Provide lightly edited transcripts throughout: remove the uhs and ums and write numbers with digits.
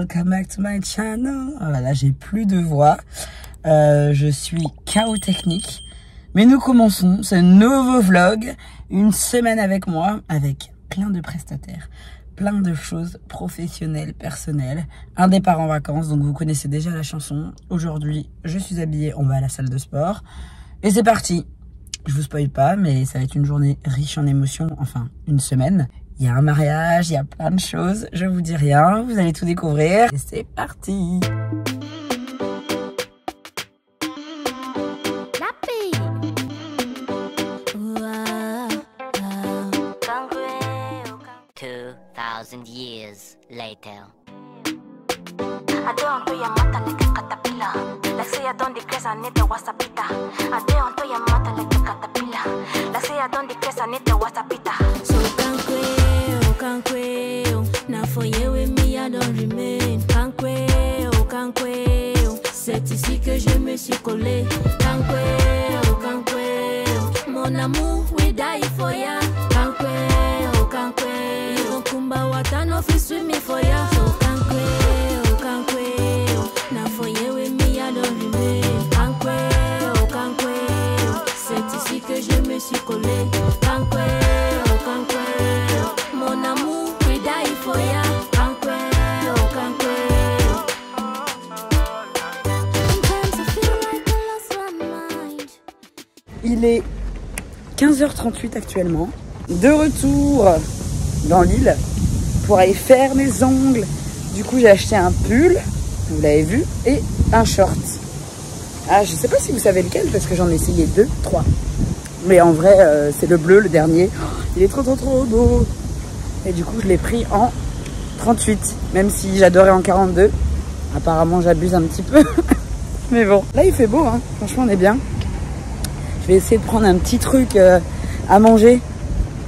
welcome back to my channel. Voilà, j'ai plus de voix. Je suis KO technique. Mais nous commençons ce nouveau vlog. Une semaine avec moi, avec plein de prestataires. Plein de choses professionnelles, personnelles. Un départ en vacances, donc vous connaissez déjà la chanson. Aujourd'hui, je suis habillée, on va à la salle de sport. Et c'est parti. Je vous spoil pas, mais ça va être une journée riche en émotions. Enfin, une semaine. Il y a un mariage, il y a plein de choses. Je vous dis rien, vous allez tout découvrir. Et c'est parti. Years later. I don't do your matter like a caterpillar. Like say I don't decrease, I need the wasapita. I don't do your matter like a caterpillar. Like say I don't decrease, I need the wasapita. So can't quail. Now for you with me, I don't remain. Can't quail. C'est ici que je me suis collé. Can't quail. Mon amour, we die for ya. Can't quail. Kumba watano fi swim me for ya. So can't quail. Now for you with me, I don't remain. Can't quail. C'est ici que je me suis collé. Can't quail. Mon amour, we die for ya. Can't quail. Sometimes I feel like I lost my mind. Il est 15h38 actuellement. De retour dans l'île pour aller faire mes ongles. Du coup, j'ai acheté un pull, vous l'avez vu, et un short. Ah, je sais pas si vous savez lequel parce que j'en ai essayé 2, 3. Mais en vrai, c'est le bleu, le dernier. Oh, il est trop beau. Et du coup, je l'ai pris en 38, même si j'adorais en 42. Apparemment, j'abuse un petit peu. Mais bon, là, il fait beau, hein. Franchement, on est bien. Je vais essayer de prendre un petit truc à manger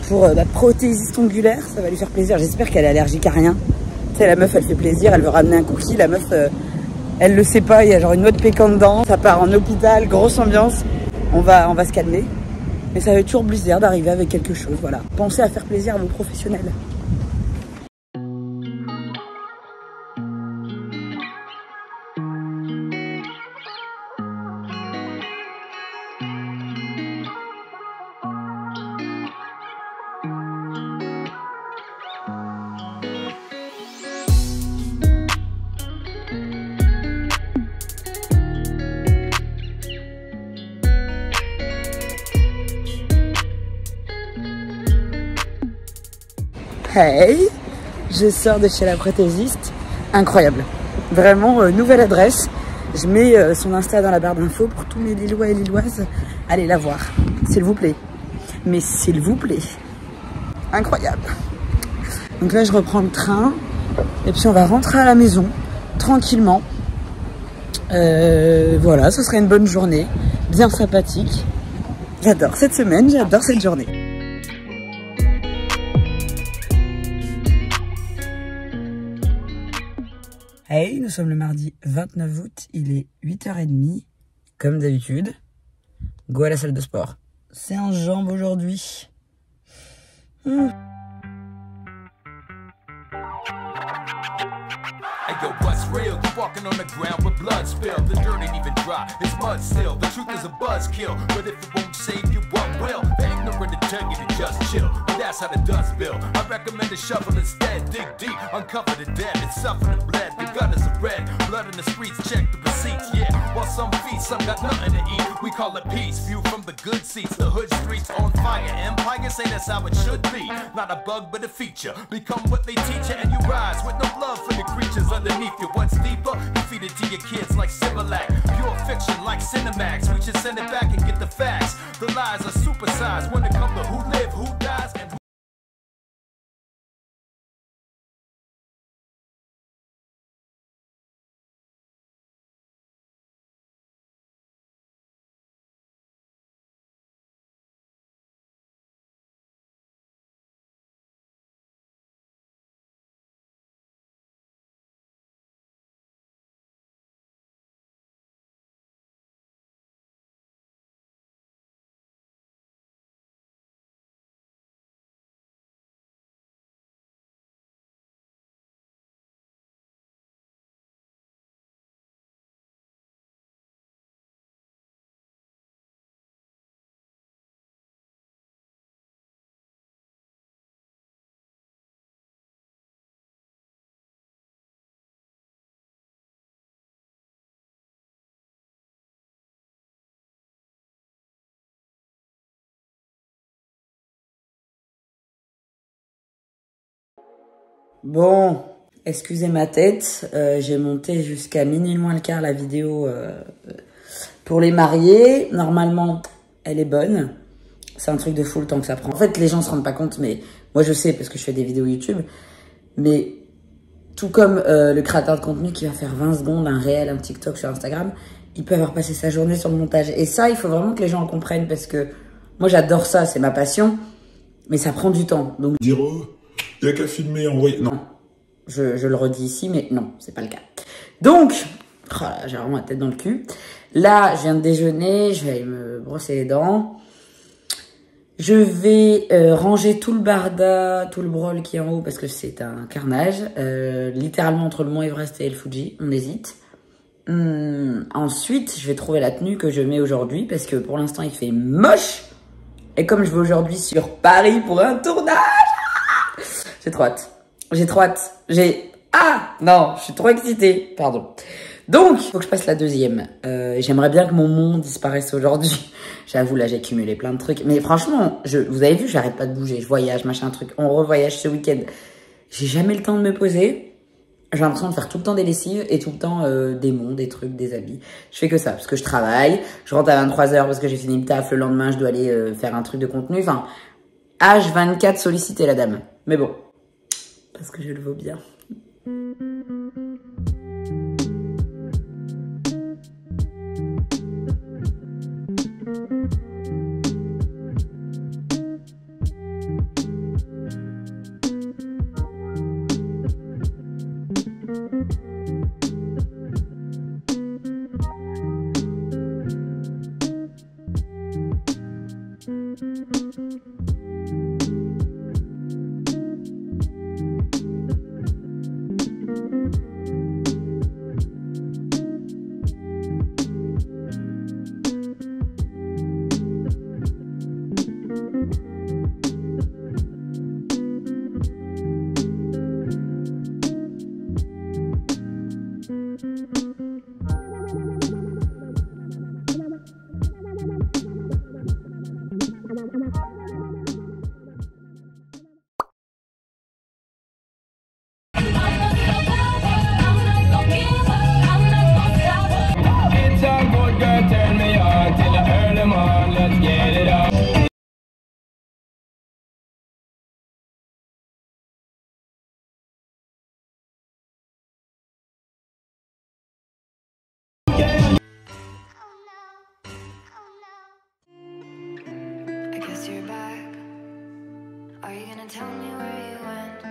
pour la prothésiste ongulaire, ça va lui faire plaisir. J'espère qu'elle est allergique à rien. Tu sais, la meuf, elle fait plaisir, elle veut ramener un cookie. La meuf, elle le sait pas, il y a genre une noix de pécan dedans. Ça part en hôpital, grosse ambiance. On va se calmer. Mais ça va être toujours plaisir d'arriver avec quelque chose, voilà. Pensez à faire plaisir à vos professionnels. Hey, je sors de chez la prothésiste, incroyable, vraiment nouvelle adresse. Je mets son Insta dans la barre d'infos pour tous mes Lillois et Lilloises. Allez la voir, s'il vous plaît. Mais s'il vous plaît, incroyable. Donc là je reprends le train et puis on va rentrer à la maison tranquillement. Voilà, ce serait une bonne journée, bien sympathique. J'adore cette semaine, j'adore cette journée. Hey, nous sommes le mardi 29 août, il est 8h30, comme d'habitude. Go à la salle de sport. C'est en jambes aujourd'hui. Hey yo, what's real? You walking on the ground with blood spilled. The dirt ain't even dry, it's mud still. The truth is a buzzkill, but if it won't save you, what will? The ignorant to tell you to just chill, but that's how the dust build. I recommend a shovel instead. Dig deep, uncover the dead, it's suffering and bled. The gutters are red, blood in the streets, check the receipts. Yeah, while some feast, some got nothing to eat. We call it peace, view from the good seats. The hood streets on fire, empire say that's how it should be. Not a bug, but a feature. Become what they teach you, and you rise with no love for the creatures underneath you. What's deeper, you feed it to your kids like Similac. Pure fiction like Cinemax. We should send it back and get the facts. The lies are supersized when it comes to who live, who dies, and who Bon, excusez ma tête. J'ai monté jusqu'à minuit moins le quart la vidéo pour les mariés. Normalement, elle est bonne. C'est un truc de fou le temps que ça prend. En fait, les gens se rendent pas compte, mais moi je sais parce que je fais des vidéos YouTube. Mais tout comme le créateur de contenu qui va faire 20 secondes, un réel, un TikTok sur Instagram, il peut avoir passé sa journée sur le montage. Et ça, il faut vraiment que les gens en comprennent parce que moi j'adore ça, c'est ma passion, mais ça prend du temps. Donc dire, oh, il n'y a qu'à filmer et envoyer. Non. Je le redis ici, mais non, c'est pas le cas. Donc, oh là, j'ai vraiment la tête dans le cul. Là, je viens de déjeuner, je vais aller me brosser les dents. Je vais ranger tout le barda, tout le brol qui est en haut parce que c'est un carnage. Littéralement entre le Mont Everest et le Fuji, on hésite. Ensuite, je vais trouver la tenue que je mets aujourd'hui parce que pour l'instant, il fait moche. Et comme je vais aujourd'hui sur Paris pour un tournage, j'ai trop hâte. J'ai trop hâte. Ah non, je suis trop excitée. Pardon. Donc, il faut que je passe la deuxième. J'aimerais bien que mon monde disparaisse aujourd'hui. J'avoue, là, j'ai cumulé plein de trucs. Mais franchement, vous avez vu, j'arrête pas de bouger. Je voyage, machin, truc. On revoyage ce week-end. J'ai jamais le temps de me poser. J'ai l'impression de faire tout le temps des lessives et tout le temps des monts, des trucs, des habits. Je fais que ça, parce que je travaille. Je rentre à 23 h parce que j'ai fini le taf. Le lendemain, je dois aller faire un truc de contenu. Enfin, H24 sollicité, la dame. Mais bon, parce que je le vaux bien. Tell me where you went.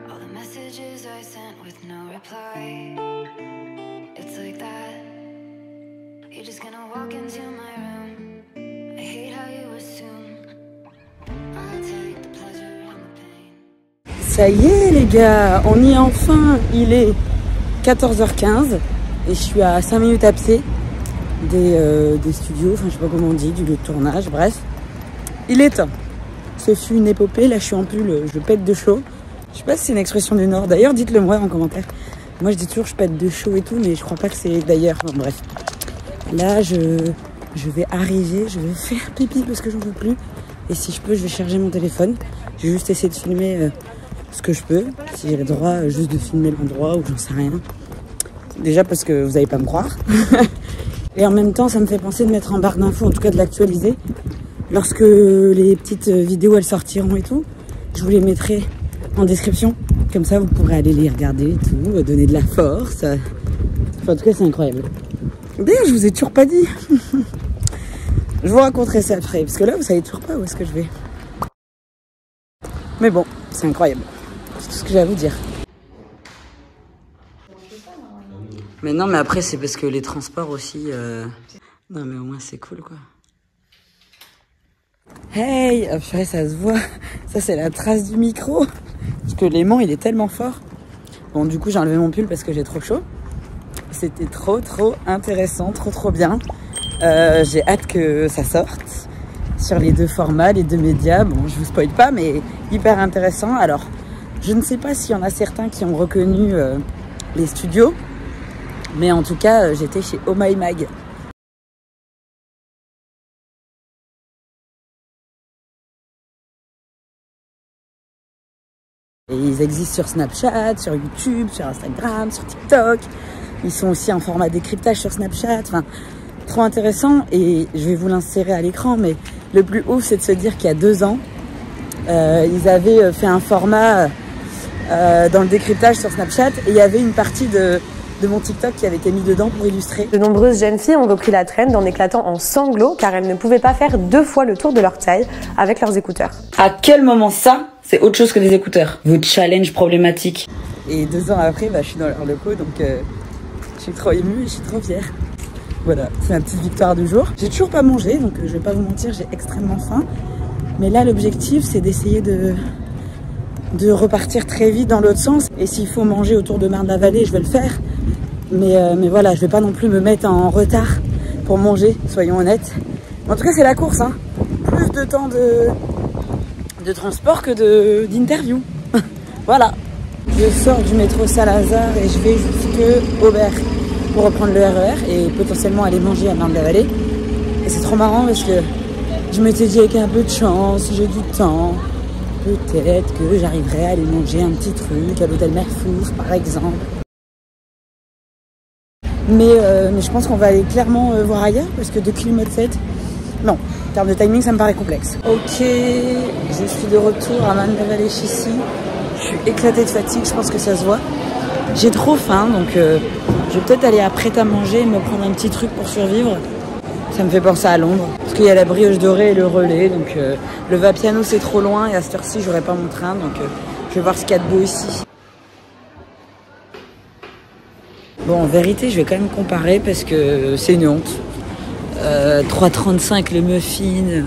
All the messages I sent with no reply. It's like that. You're just gonna walk into my room. I hate how you assume I'll take the pleasure and the pain. Ça y est les gars, on y est enfin. Il est 14h15 et je suis à 5 minutes à pied des studios, enfin je sais pas comment on dit, du lieu de tournage, bref. Il est temps. Ce fut une épopée, là je suis en pull, je pète de chaud. Je sais pas si c'est une expression du Nord, d'ailleurs dites-le moi en commentaire. Moi je dis toujours je pète de chaud et tout, mais je crois pas que c'est d'ailleurs, bon, bref. Là je vais arriver, je vais faire pipi parce que j'en peux plus. Et si je peux, je vais charger mon téléphone. Je vais juste essayer de filmer ce que je peux, si j'ai le droit juste de filmer l'endroit ou j'en sais rien. Déjà parce que vous allez pas me croire. Et en même temps ça me fait penser de mettre en barre d'infos, en tout cas de l'actualiser. Lorsque les petites vidéos elles sortiront et tout, je vous les mettrai en description. Comme ça vous pourrez aller les regarder et tout, donner de la force. Enfin, en tout cas c'est incroyable. D'ailleurs je vous ai toujours pas dit. Je vous raconterai ça après, parce que là vous savez toujours pas où est-ce que je vais. Mais bon, c'est incroyable. C'est tout ce que j'ai à vous dire. Mais non, mais après c'est parce que les transports aussi... Non mais au moins c'est cool quoi. Hey, oh, purée, ça se voit. Ça c'est la trace du micro. Parce que l'aimant il est tellement fort. Bon du coup j'ai enlevé mon pull parce que j'ai trop chaud. C'était trop intéressant, trop bien. J'ai hâte que ça sorte sur les deux formats, les deux médias. Bon, je vous spoil pas, mais hyper intéressant. Alors, je ne sais pas s'il y en a certains qui ont reconnu les studios, mais en tout cas, j'étais chez Oh My Mag. Et ils existent sur Snapchat, sur YouTube, sur Instagram, sur TikTok. Ils sont aussi en format décryptage sur Snapchat. Enfin, trop intéressant. Et je vais vous l'insérer à l'écran, mais le plus ouf, c'est de se dire qu'il y a 2 ans, ils avaient fait un format dans le décryptage sur Snapchat et il y avait une partie de mon TikTok qui avait été mis dedans pour illustrer. De nombreuses jeunes filles ont repris la trend en éclatant en sanglots car elles ne pouvaient pas faire 2 fois le tour de leur taille avec leurs écouteurs. À quel moment ça, c'est autre chose que des écouteurs? Votre challenge problématique. Et 2 ans après, je suis dans leur locaux, donc je suis trop émue et je suis trop fière. Voilà, c'est ma petite victoire du jour. J'ai toujours pas mangé, donc je vais pas vous mentir, j'ai extrêmement faim. Mais là, l'objectif, c'est d'essayer de repartir très vite dans l'autre sens. Et s'il faut manger autour de Marne-la-Vallée, je vais le faire. Mais voilà, je vais pas non plus me mettre en retard pour manger, soyons honnêtes. En tout cas, c'est la course, hein. Plus de temps de transport que d'interview. Voilà. Je sors du métro Saint-Lazare et je vais jusque Aubert pour reprendre le RER et potentiellement aller manger à Marne-la-Vallée. Et c'est trop marrant parce que je m'étais dit avec un peu de chance, j'ai du temps, peut-être que j'arriverai à aller manger un petit truc à l'hôtel Merfour par exemple. Mais je pense qu'on va aller clairement voir ailleurs parce que 2 km 7, non, en termes de timing ça me paraît complexe. Ok, je suis de retour à Marne-la-Vallée Chissy. Je suis éclatée de fatigue, je pense que ça se voit. J'ai trop faim donc je vais peut-être aller à prêt à manger et me prendre un petit truc pour survivre. Ça me fait penser à Londres parce qu'il y a la brioche dorée et le relais, donc le Vapiano c'est trop loin et à cette heure-ci j'aurai pas mon train, donc je vais voir ce qu'il y a de beau ici. Bon, en vérité, je vais quand même comparer parce que c'est une honte. 3,35 les muffins,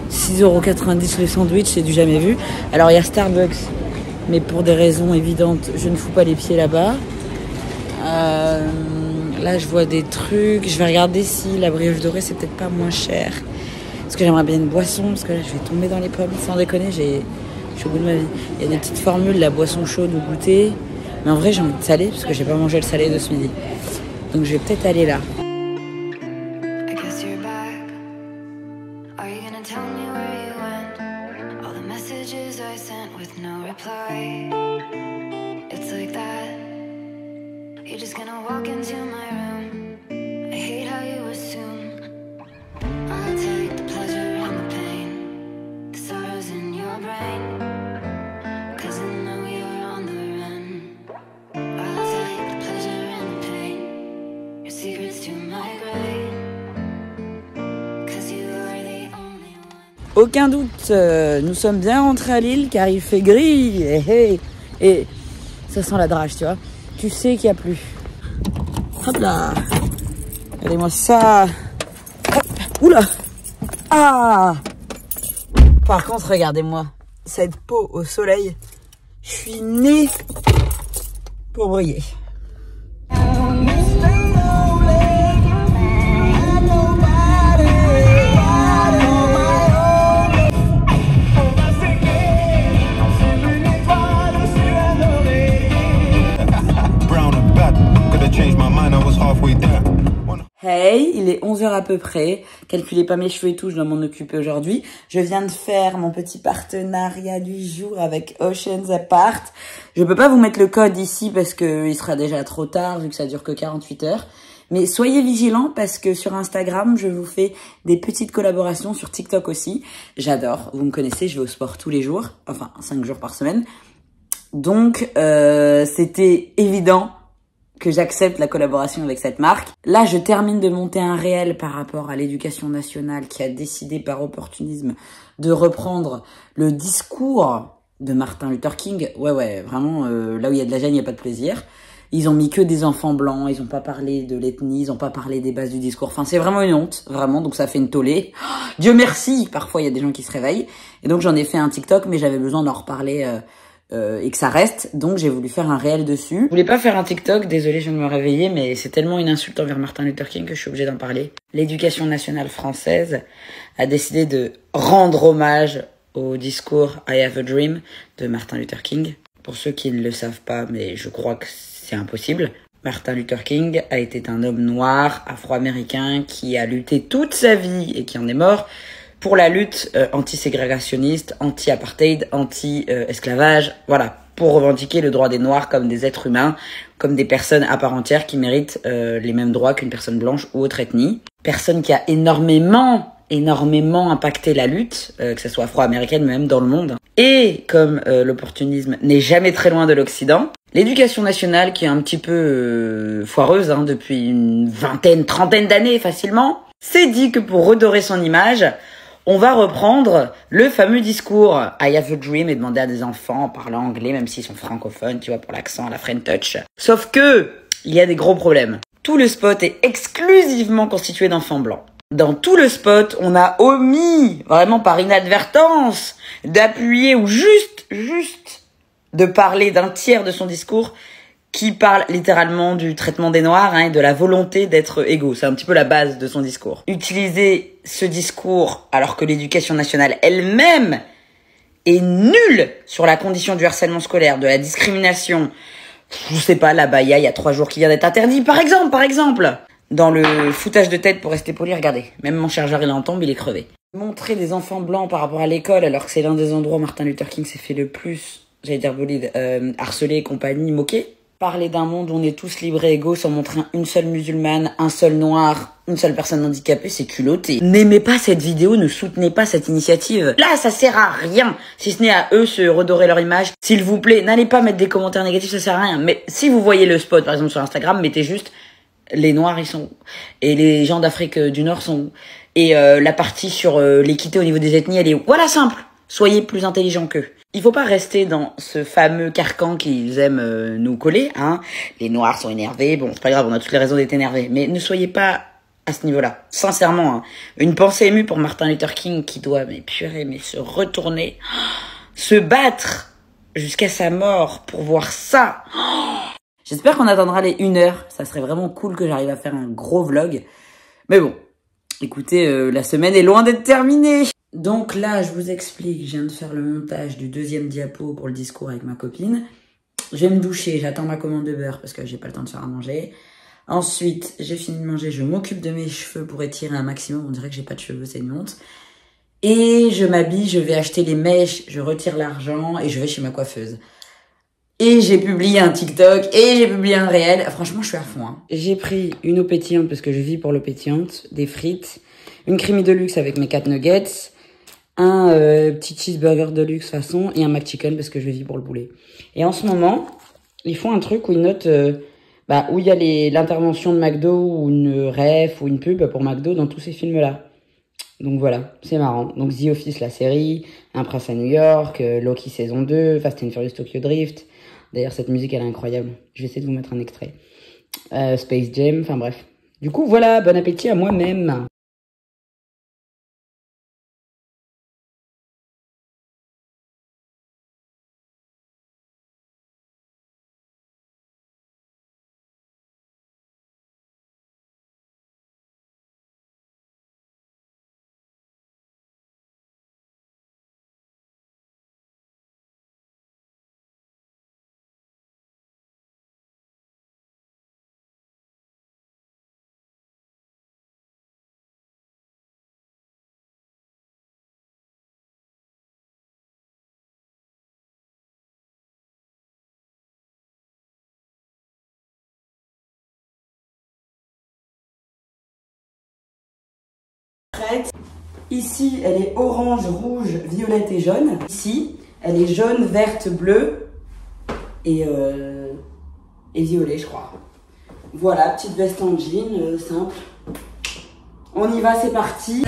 6,90 les sandwichs, c'est du jamais vu. Alors, il y a Starbucks, mais pour des raisons évidentes, je ne fous pas les pieds là-bas. Là, je vois des trucs. Je vais regarder si la brioche dorée, c'est peut-être pas moins cher. Parce que j'aimerais bien une boisson, parce que là, je vais tomber dans les pommes. Sans déconner, je suis au bout de ma vie. Il y a des petites formules, la boisson chaude ou goûter. Mais en vrai, j'ai envie de salé, parce que j'ai pas mangé le salé de ce midi. Donc je vais peut-être aller là. Aucun doute, nous sommes bien rentrés à Lille car il fait gris et ça sent la drage, tu vois. Tu sais qu'il n'y a plus. Hop là. Regardez-moi ça. Hop. Oula. Ah. Par contre, regardez-moi. Cette peau au soleil. Je suis née pour briller. Hey, il est 11h à peu près. Calculez pas mes cheveux et tout, je dois m'en occuper aujourd'hui. Je viens de faire mon petit partenariat du jour avec Oceans Apart. Je peux pas vous mettre le code ici parce que il sera déjà trop tard vu que ça dure que 48 heures. Mais soyez vigilants parce que sur Instagram, je vous fais des petites collaborations, sur TikTok aussi. J'adore, vous me connaissez, je vais au sport tous les jours, enfin 5 jours par semaine. Donc, c'était évident que j'accepte la collaboration avec cette marque. Là, je termine de monter un réel par rapport à l'éducation nationale qui a décidé par opportunisme de reprendre le discours de Martin Luther King. Ouais, vraiment, là où il y a de la gêne, il n'y a pas de plaisir. Ils ont mis que des enfants blancs, ils ont pas parlé de l'ethnie, ils ont pas parlé des bases du discours. Enfin, c'est vraiment une honte, vraiment, donc ça fait une tollée. Dieu merci, parfois il y a des gens qui se réveillent. Et donc j'en ai fait un TikTok, mais j'avais besoin d'en reparler et que ça reste, donc j'ai voulu faire un réel dessus. Je voulais pas faire un TikTok, désolée, je viens de me réveiller, mais c'est tellement une insulte envers Martin Luther King que je suis obligée d'en parler. L'éducation nationale française a décidé de rendre hommage au discours I Have a Dream de Martin Luther King. Pour ceux qui ne le savent pas, mais je crois que c'est impossible, Martin Luther King a été un homme noir, afro-américain, qui a lutté toute sa vie et qui en est mort pour la lutte anti-ségrégationniste, anti-apartheid, anti-esclavage, voilà, pour revendiquer le droit des Noirs comme des êtres humains, comme des personnes à part entière qui méritent les mêmes droits qu'une personne blanche ou autre ethnie. Personne qui a énormément impacté la lutte, que ce soit afro-américaine, mais même dans le monde. Et comme l'opportunisme n'est jamais très loin de l'Occident, l'éducation nationale, qui est un petit peu foireuse depuis une vingtaine, trentaine d'années facilement, s'est dit que pour redorer son image, on va reprendre le fameux discours I have a dream et demander à des enfants en parlant anglais, même s'ils sont francophones, tu vois, pour l'accent, la French touch. Sauf que, il y a des gros problèmes. Tout le spot est exclusivement constitué d'enfants blancs. Dans tout le spot, on a omis, vraiment par inadvertance, d'appuyer ou juste de parler d'un tiers de son discours qui parle littéralement du traitement des Noirs et de la volonté d'être égaux. C'est un petit peu la base de son discours. Utiliser ce discours alors que l'éducation nationale elle-même est nulle sur la condition du harcèlement scolaire, de la discrimination, je sais pas, la baya il y a 3 jours qui vient d'être interdit, par exemple. Dans le foutage de tête, pour rester poli, regardez, même mon chargeur il en tombe, il est crevé. Montrer des enfants blancs par rapport à l'école, alors que c'est l'un des endroits où Martin Luther King s'est fait le plus, j'allais dire bolide, harcelé et compagnie, moqué. Parler d'un monde où on est tous libres et égaux sans montrer une seule musulmane, un seul noir, une seule personne handicapée, c'est culotté. N'aimez pas cette vidéo, ne soutenez pas cette initiative. Là, ça sert à rien, si ce n'est à eux se redorer leur image. S'il vous plaît, n'allez pas mettre des commentaires négatifs, ça sert à rien. Mais si vous voyez le spot, par exemple sur Instagram, mettez juste les Noirs, ils sont où ? Et les gens d'Afrique du Nord sont où ? Et la partie sur l'équité au niveau des ethnies, elle est où ? Voilà, simple. Soyez plus intelligents qu'eux. Il faut pas rester dans ce fameux carcan qu'ils aiment nous coller, Les Noirs sont énervés. Bon, c'est pas grave, on a toutes les raisons d'être énervés. Mais ne soyez pas à ce niveau-là. Sincèrement, Une pensée émue pour Martin Luther King qui doit, mais se retourner, se battre jusqu'à sa mort pour voir ça. J'espère qu'on attendra les 1 heure. Ça serait vraiment cool que j'arrive à faire un gros vlog. Mais bon, écoutez, la semaine est loin d'être terminée. Donc là, je vous explique, je viens de faire le montage du 2e diapo pour le discours avec ma copine. Je vais me doucher, j'attends ma commande de beurre parce que j'ai pas le temps de faire à manger. Ensuite, j'ai fini de manger, je m'occupe de mes cheveux pour étirer un maximum. On dirait que j'ai pas de cheveux, c'est une honte. Et je m'habille, je vais acheter les mèches, je retire l'argent et je vais chez ma coiffeuse. Et j'ai publié un TikTok et j'ai publié un réel. Franchement, je suis à fond. J'ai pris une eau pétillante parce que je vis pour l'eau pétillante, des frites, une creamy de luxe avec mes 4 nuggets, un petit cheeseburger de luxe façon et un McChicken parce que je vis pour le poulet. Et en ce moment, ils font un truc où ils notent où il y a l'intervention de McDo ou une ref ou une pub pour McDo dans tous ces films-là. Donc voilà, c'est marrant. Donc The Office, la série, Un prince à New York, Loki saison 2, Fast and Furious Tokyo Drift. D'ailleurs, cette musique, elle est incroyable. Je vais essayer de vous mettre un extrait. Space Jam, enfin bref. Du coup, voilà, bon appétit à moi-même. Ici, elle est orange, rouge, violette et jaune. Ici, elle est jaune, verte, bleue et violet, je crois. Voilà, petite veste en jean, simple. On y va, c'est parti.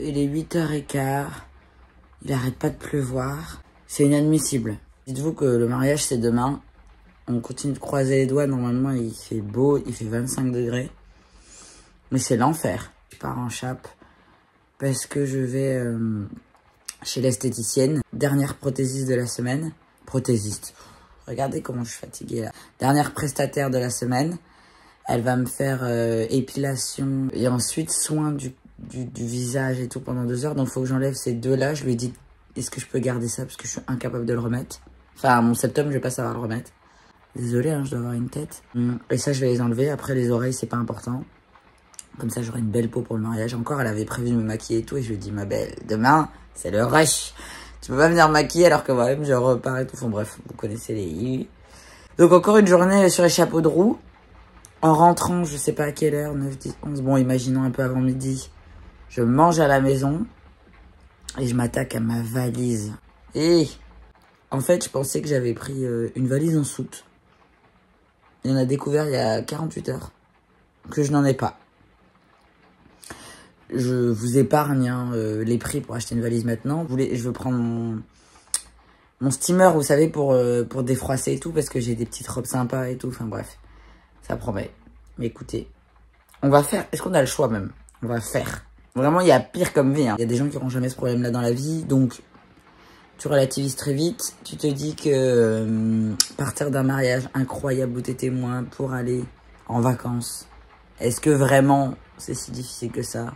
il est 8h15. Il arrête pas de pleuvoir. C'est inadmissible. Dites-vous que le mariage, c'est demain. On continue de croiser les doigts. Normalement, il fait beau. Il fait 25 degrés. Mais c'est l'enfer. Je pars en chape parce que je vais chez l'esthéticienne. Dernière prothésiste de la semaine. Prothésiste. Regardez comment je suis fatiguée là. Dernière prestataire de la semaine. Elle va me faire épilation et ensuite soin du visage et tout pendant 2 heures. Donc, il faut que j'enlève ces deux-là. Je lui ai dit, est-ce que je peux garder ça parce que je suis incapable de le remettre. Enfin, mon septum, je vais pas savoir le remettre. Désolée, hein, je dois avoir une tête. Et ça, je vais les enlever. Après, les oreilles, c'est pas important. Comme ça, j'aurai une belle peau pour le mariage. Encore, elle avait prévu de me maquiller et tout. Et je lui ai dit, ma belle, demain, c'est le rush. Tu peux pas venir maquiller alors que moi-même, je repars et tout. Enfin, bref, vous connaissez les... Donc, encore une journée sur les chapeaux de roue. En rentrant, je sais pas à quelle heure, 9, 10, 11, bon, imaginons un peu avant midi, je mange à la maison et je m'attaque à ma valise. Et en fait, je pensais que j'avais pris une valise en soute. Et on a découvert il y a 48 heures que je n'en ai pas. Je vous épargne hein, les prix pour acheter une valise maintenant. Je veux prendre mon steamer, vous savez, pour défroisser et tout, parce que j'ai des petites robes sympas et tout, enfin bref. Ça promet. Mais écoutez, on va faire. Est-ce qu'on a le choix même? On va faire. Vraiment, il y a pire comme vie. Hein. Il y a des gens qui n'auront jamais ce problème-là dans la vie. Donc, tu relativises très vite. Tu te dis que partir d'un mariage incroyable où t'es témoin pour aller en vacances, est-ce que vraiment c'est si difficile que ça?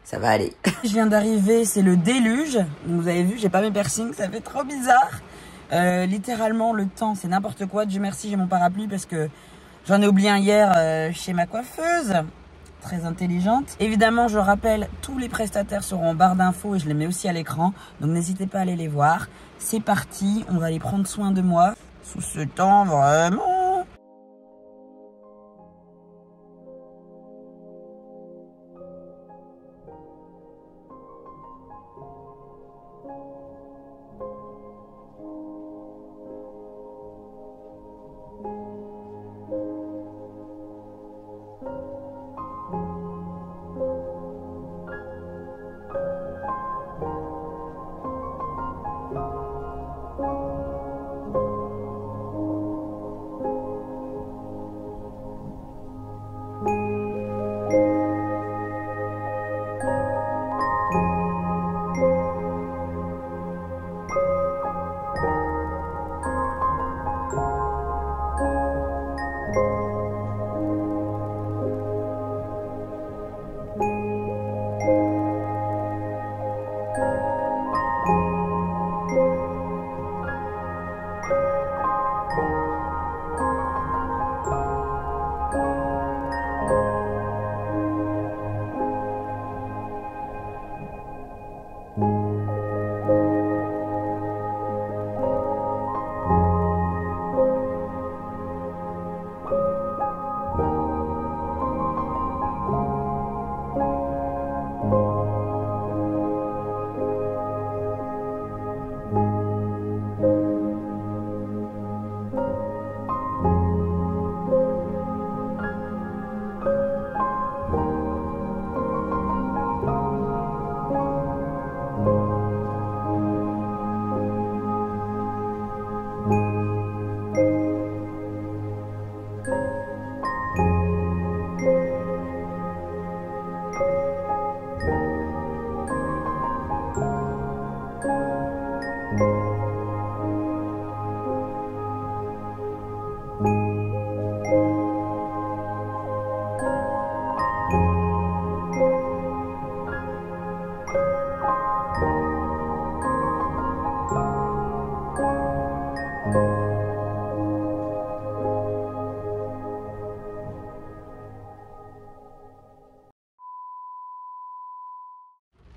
Ça va aller. Je viens d'arriver, c'est le déluge. Vous avez vu, j'ai pas mes piercings, ça fait trop bizarre. Littéralement, le temps, c'est n'importe quoi. Dieu merci, j'ai mon parapluie parce que j'en ai oublié un hier chez ma coiffeuse. Très intelligente. Évidemment, je rappelle, tous les prestataires seront en barre d'infos et je les mets aussi à l'écran. Donc, n'hésitez pas à aller les voir. C'est parti, on va aller prendre soin de moi. Sous ce temps, vraiment...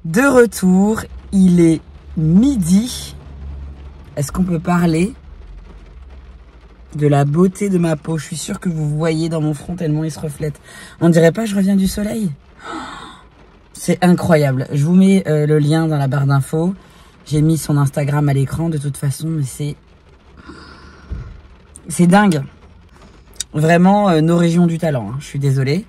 De retour, il est midi. Est-ce qu'on peut parler de la beauté de ma peau? Je suis sûre que vous voyez dans mon front tellement il se reflète. On dirait pas je reviens du soleil? C'est incroyable. Je vous mets le lien dans la barre d'infos. J'ai mis son Instagram à l'écran de toute façon, mais c'est dingue. Vraiment nos régions du talent, hein. Je suis désolée.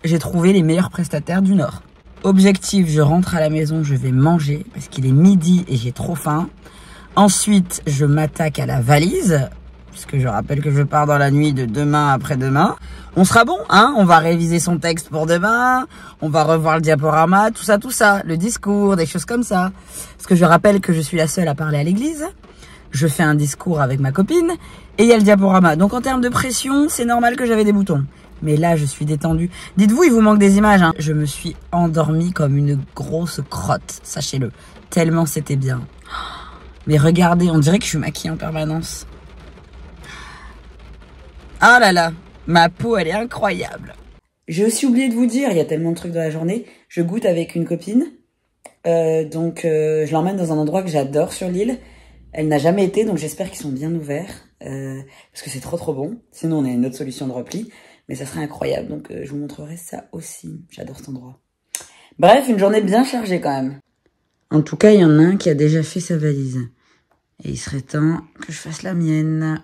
J'ai trouvé les meilleurs prestataires du Nord. Objectif, je rentre à la maison, je vais manger parce qu'il est midi et j'ai trop faim. Ensuite, je m'attaque à la valise, puisque je rappelle que je pars dans la nuit de demain après-demain. On sera bon, hein? On va réviser son texte pour demain, on va revoir le diaporama, tout ça, le discours, des choses comme ça. Parce que je rappelle que je suis la seule à parler à l'église. Je fais un discours avec ma copine et il y a le diaporama. Donc en termes de pression, c'est normal que j'avais des boutons. Mais là, je suis détendue. Dites-vous, il vous manque des images, hein. Je me suis endormie comme une grosse crotte, sachez-le. Tellement c'était bien. Mais regardez, on dirait que je suis maquillée en permanence. Ah là là, ma peau, elle est incroyable. J'ai aussi oublié de vous dire, il y a tellement de trucs dans la journée. Je goûte avec une copine. Je l'emmène dans un endroit que j'adore sur l'île. Elle n'a jamais été, donc j'espère qu'ils sont bien ouverts. Parce que c'est trop bon. Sinon, on a une autre solution de repli. Mais ça serait incroyable, donc je vous montrerai ça aussi. J'adore cet endroit. Bref, une journée bien chargée quand même. En tout cas, il y en a un qui a déjà fait sa valise. Et il serait temps que je fasse la mienne.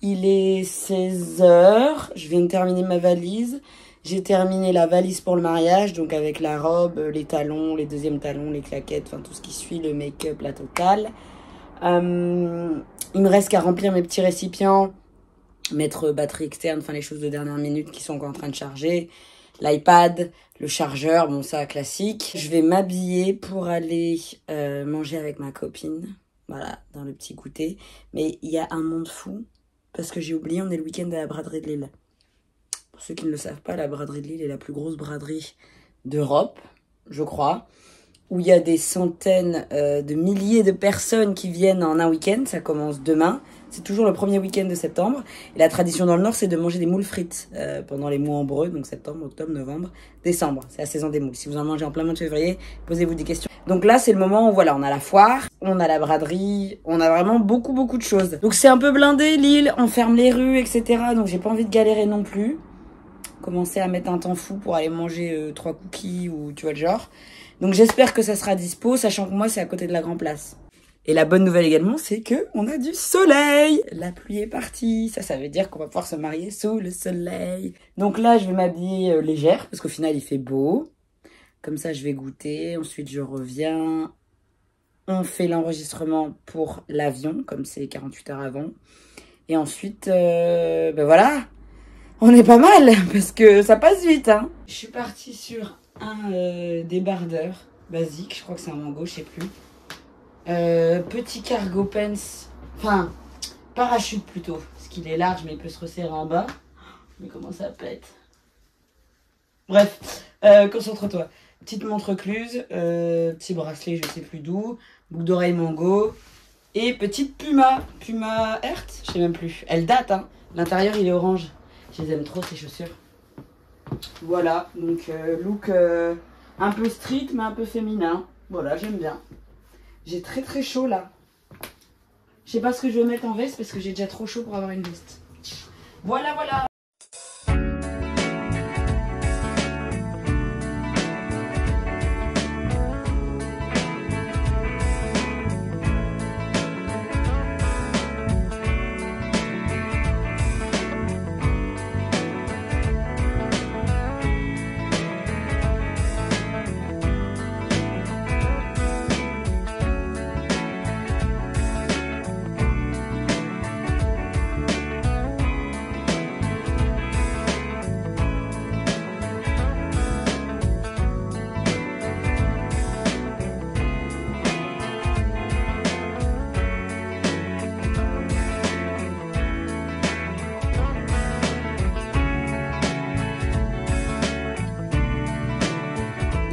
Il est 16h, je viens de terminer ma valise. J'ai terminé la valise pour le mariage, donc avec la robe, les talons, les deuxièmes talons, les claquettes, enfin tout ce qui suit, le make-up, la totale. Il me reste qu'à remplir mes petits récipients, mettre batterie externe, enfin les choses de dernière minute qui sont encore en train de charger, l'iPad, le chargeur, bon ça classique. Je vais m'habiller pour aller manger avec ma copine, voilà, dans le petit goûter. Mais il y a un monde fou, parce que j'ai oublié, on est le week-end à la braderie de Lille. Pour ceux qui ne le savent pas, la braderie de Lille est la plus grosse braderie d'Europe, je crois, où il y a des centaines de milliers de personnes qui viennent en un week-end. Ça commence demain, c'est toujours le premier week-end de septembre. Et la tradition dans le Nord, c'est de manger des moules frites pendant les mois ombreux, donc septembre, octobre, novembre, décembre. C'est la saison des moules. Si vous en mangez en plein mois de février, posez-vous des questions. Donc là, c'est le moment où voilà, on a la foire, on a la braderie, on a vraiment beaucoup de choses. Donc c'est un peu blindé, Lille, on ferme les rues, etc. Donc j'ai pas envie de galérer non plus. Commencer à mettre un temps fou pour aller manger 3 cookies ou tu vois le genre. Donc j'espère que ça sera dispo, sachant que moi c'est à côté de la Grand Place. Et la bonne nouvelle également, c'est que on a du soleil. La pluie est partie, ça veut dire qu'on va pouvoir se marier sous le soleil. Donc là, je vais m'habiller légère, parce qu'au final il fait beau. Comme ça, je vais goûter, ensuite je reviens. On fait l'enregistrement pour l'avion, comme c'est 48 heures avant. Et ensuite, ben voilà, on est pas mal, parce que ça passe vite, hein. Je suis partie sur un débardeur basique, je crois que c'est un mango, je sais plus. Petit cargo pants, enfin, parachute plutôt, parce qu'il est large, mais il peut se resserrer en bas. Mais comment ça pète. Bref, concentre-toi. Petite montre cluse, petit bracelet, je sais plus d'où, boucle d'oreille mango, et petite Puma Earth, je sais même plus. Elle date, hein. L'intérieur, il est orange. Je les aime trop, ces chaussures. Voilà, donc look un peu street, mais un peu féminin. Voilà, j'aime bien. J'ai très chaud, là. Je sais pas ce que je vais mettre en veste, parce que j'ai déjà trop chaud pour avoir une veste. Voilà.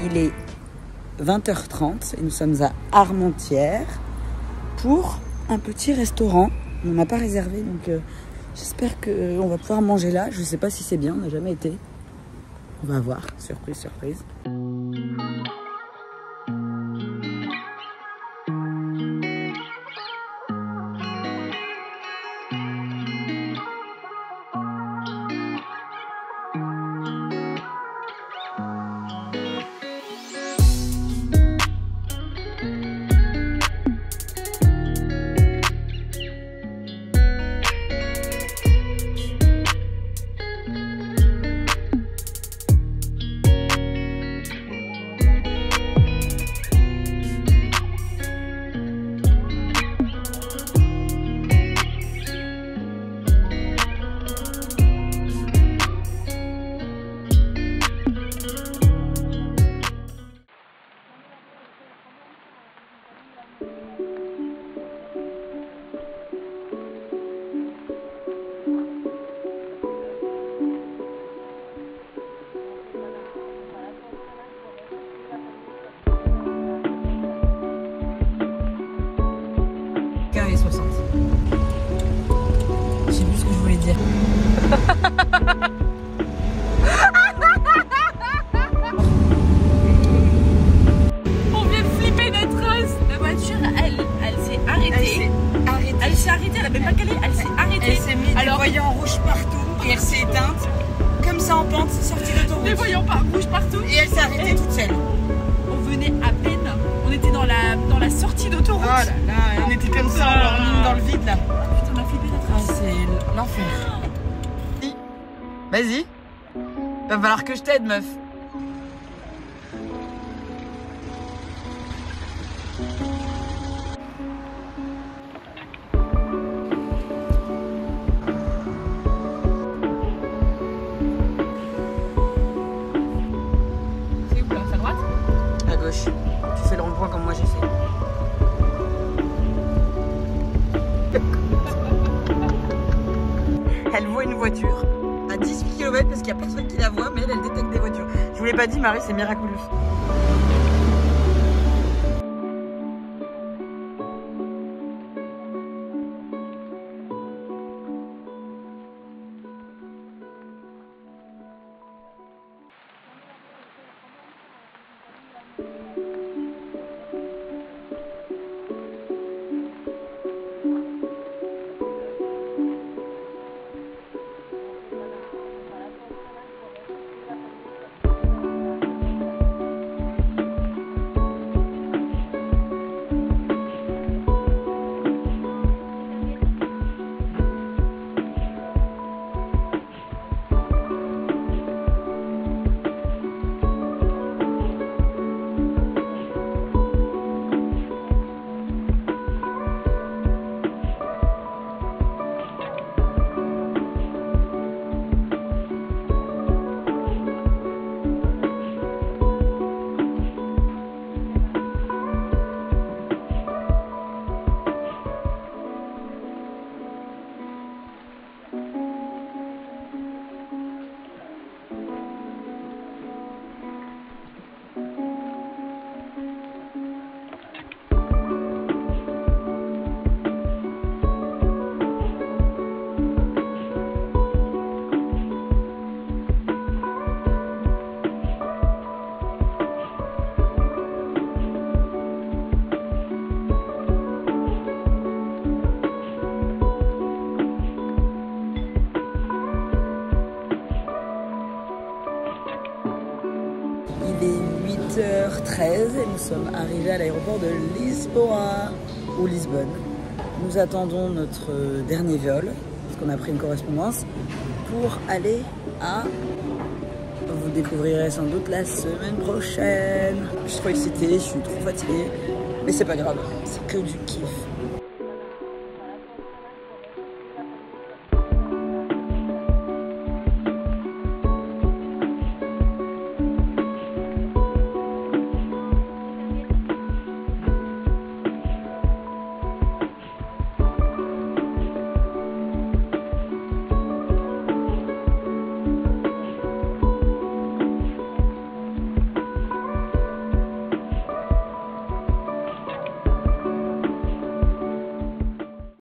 Il est 20h30 et nous sommes à Armentières pour un petit restaurant. On n'a pas réservé, donc j'espère qu'on va pouvoir manger là. Je ne sais pas si c'est bien, on n'a jamais été. On va voir, surprise. dire. On vient de flipper notre race. La voiture, elle s'est arrêtée. Elle s'est arrêtée, elle a même pas calé, elle s'est arrêtée. Elle s'est mis des voyants rouges partout et elle s'est éteinte. Comme ça en pente, sortie d'autoroute. Des voyants rouges partout. Et elle s'est arrêtée toute seule. On venait à peine. On était dans la sortie d'autoroute. Oh là là, on était comme ça, en dans le vide là. Putain, on a flippé notre race. C'est l'enfer. Vas-y. Va falloir que je t'aide, meuf. C'est où là? C'est à droite? À gauche. Tu fais le rond-point comme moi j'ai fait. Elle voit une voiture à 18 km parce qu'il n'y a personne qui la voit, mais elle détecte des voitures. Je vous l'ai pas dit, Marie, c'est miraculeux. Il est 8h13 et nous sommes arrivés à l'aéroport de Lisboa, ou Lisbonne. Nous attendons notre dernier vol, parce qu'on a pris une correspondance, pour aller à... Vous découvrirez sans doute la semaine prochaine. Je suis trop excitée, je suis trop fatiguée, mais c'est pas grave, c'est que du kiff.